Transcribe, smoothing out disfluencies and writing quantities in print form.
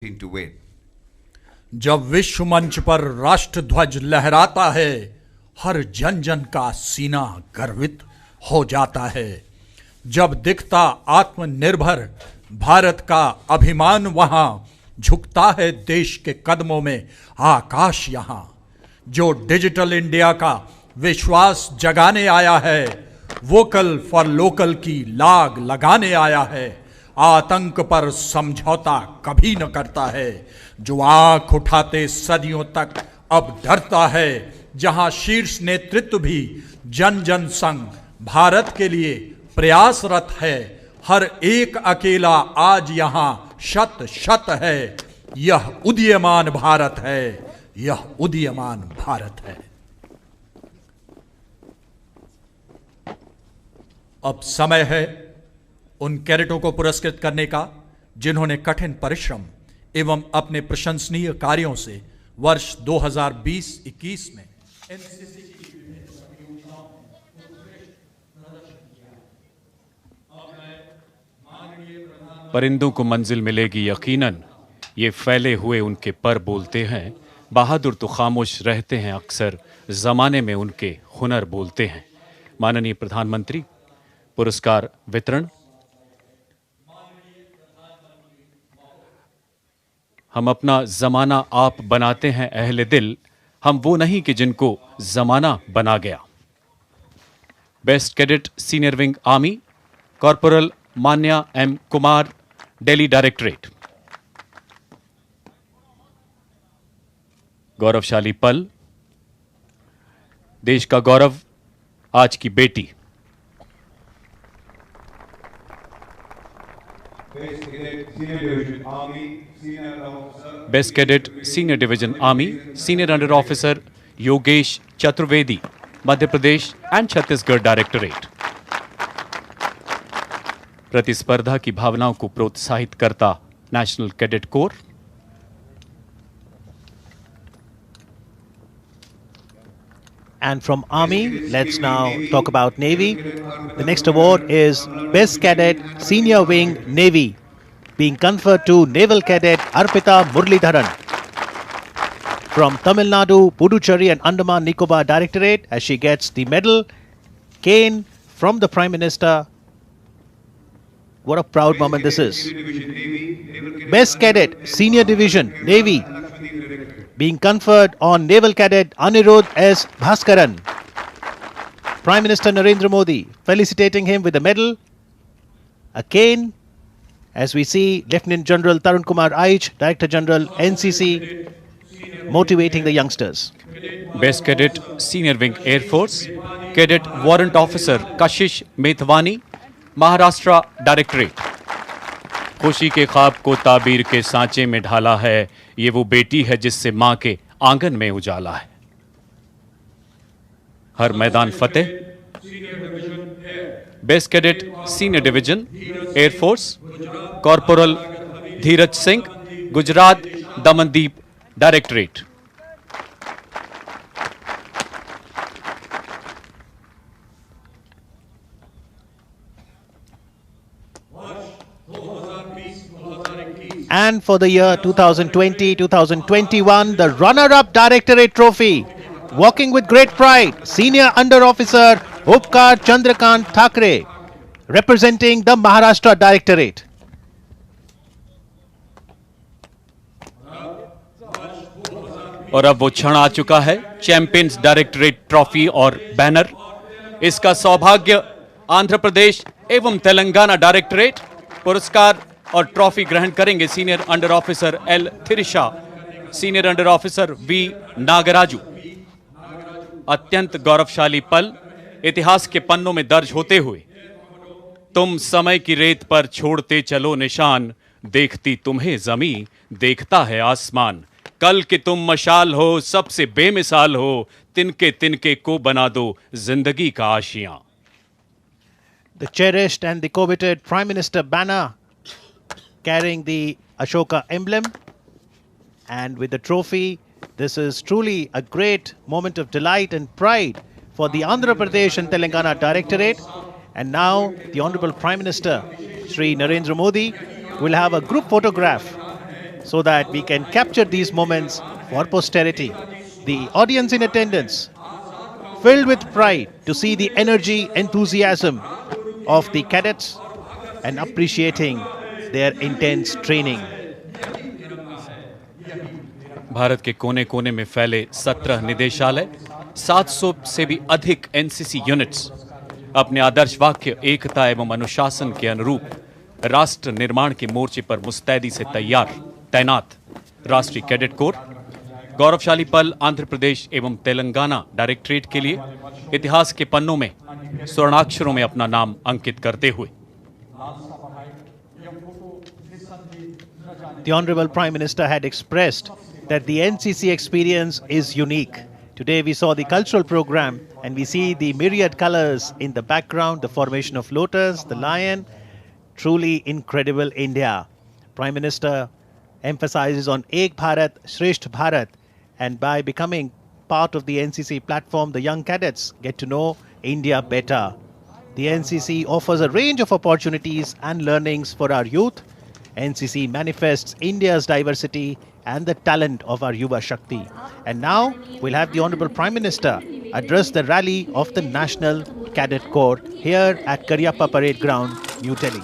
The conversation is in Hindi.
to wait. जब विश्व मंच पर राष्ट्र ध्वज लहराता है, हर जन जन का सीना गर्वित हो जाता है। जब दिखता आत्मनिर्भर भारत का अभिमान वहां, झुकता है देश के कदमों में आकाश यहां। जो डिजिटल इंडिया का विश्वास जगाने आया है, वोकल फॉर लोकल की लाग लगाने आया है, आतंक पर समझौता कभी न करता है। जो आंख उठाते सदियों तक अब डरता है, जहां शीर्ष नेतृत्व भी जन जन संग भारत के लिए प्रयासरत है। हर एक अकेला आज यहां शत शत है। यह उदीयमान भारत है, यह उदीयमान भारत है। अब समय है उन कैडेटों को पुरस्कृत करने का जिन्होंने कठिन परिश्रम एवं अपने प्रशंसनीय कार्यों से वर्ष 2020-21 में एनसीसी की परिंदों को मंजिल मिलेगी यकीनन, ये फैले हुए उनके पर बोलते हैं। बहादुर तो खामोश रहते हैं, अक्सर जमाने में उनके हुनर बोलते हैं। माननीय प्रधानमंत्री पुरस्कार वितरण। हम अपना जमाना आप बनाते हैं अहले दिल, हम वो नहीं कि जिनको जमाना बना गया। Best cadet senior wing army, corporal Manya M Kumar, Delhi directorate. गौरवशाली पल, देश का गौरव आज की बेटी। Best cadet senior division army, senior under officer Yogesh Chaturvedi, Madhya Pradesh and Chhattisgarh directorate. प्रतिस्पर्धा की भावनाओं को प्रोत्साहित करता national cadet corps. And from Army, let's now talk about Navy. The next award is Best Cadet Senior Wing Navy, being conferred to Naval Cadet Arpita Muralidharan from Tamil Nadu, Puducherry and Andaman Nicobar Directorate, as she gets the medal cane from the Prime Minister. What a proud moment this is. Best Cadet Senior Division Navy, being conferred on Naval Cadet Anirudh S. Bhaskaran. Prime Minister Narendra Modi felicitating him with a medal, a cane, as we see Lieutenant General Tarun Kumar Aich, Director General NCC, motivating the youngsters. Best Cadet Senior Wing Air Force, Cadet Warrant Officer Kashish Methwani, Maharashtra directorate. खुशी के ख्वाब को ताबीर के सांचे में ढाला है, ये वो बेटी है जिससे मां के आंगन में उजाला है। हर मैदान फतेह। Best cadet senior division air force, corporal Dheeraj Singh, Gujarat Damandeep directorate. And for the year 2020-2021, the runner-up Directorate Trophy, walking with great pride, Senior Under Officer Upkar Chandrakant Thakre, representing the Maharashtra Directorate. और अब वो क्षण आ चुका है, चैंपियंस डायरेक्टरेट ट्रॉफी और बैनर। इसका सौभाग्य आंध्र प्रदेश एवं तेलंगाना डायरेक्टरेट। पुरस्कार और ट्रॉफी ग्रहण करेंगे senior under officer L Thirisha, senior under officer V Nagaraju. अत्यंत गौरवशाली पल इतिहास के पन्नों में दर्ज होते हुए, तुम समय की रेत पर छोड़ते चलो निशान, देखती तुम्हें जमी देखता है आसमान। कल के तुम मशाल हो, सबसे बेमिसाल हो, तिनके तिनके को बना दो जिंदगी का आशियां। The cherished and the coveted Prime Minister banner, carrying the Ashoka emblem, and with the trophy, this is truly a great moment of delight and pride for the Andhra Pradesh and Telangana Directorate. And now the Honorable Prime Minister Shri Narendra Modi will have a group photograph so that we can capture these moments for posterity. The audience in attendance, filled with pride to see the energy, enthusiasm of the cadets and appreciating their intense training. Bharat के कोने कोने में फैले 17 निदेशालय, 700 से भी अधिक एनसीसी यूनिट्स अपने आदर्श वाक्य एकता एवं अनुशासन के अनुरूप राष्ट्र निर्माण के मोर्चे पर मुस्तैदी से तैनात राष्ट्रीय कैडेट कोर गौरवशाली पल आंध्र प्रदेश एवं तेलंगाना डायरेक्टरेट के लिए इतिहास के पन्नों में स्वर्णाक्षरों में अपना नाम अंकित करते हुए। The Honorable Prime Minister had expressed that the NCC experience is unique. Today we saw the cultural program and we see the myriad colors in the background, the formation of lotus, the lion. Truly incredible India. Prime Minister emphasizes on Ek Bharat, Shresth Bharat, and by becoming part of the NCC platform, the young cadets get to know India better. The NCC offers a range of opportunities and learnings for our youth. NCC manifests India's diversity and the talent of our Yuva Shakti. And now we'll have the Honorable Prime Minister address the rally of the National Cadet Corps here at Karyappa Parade Ground, New Delhi.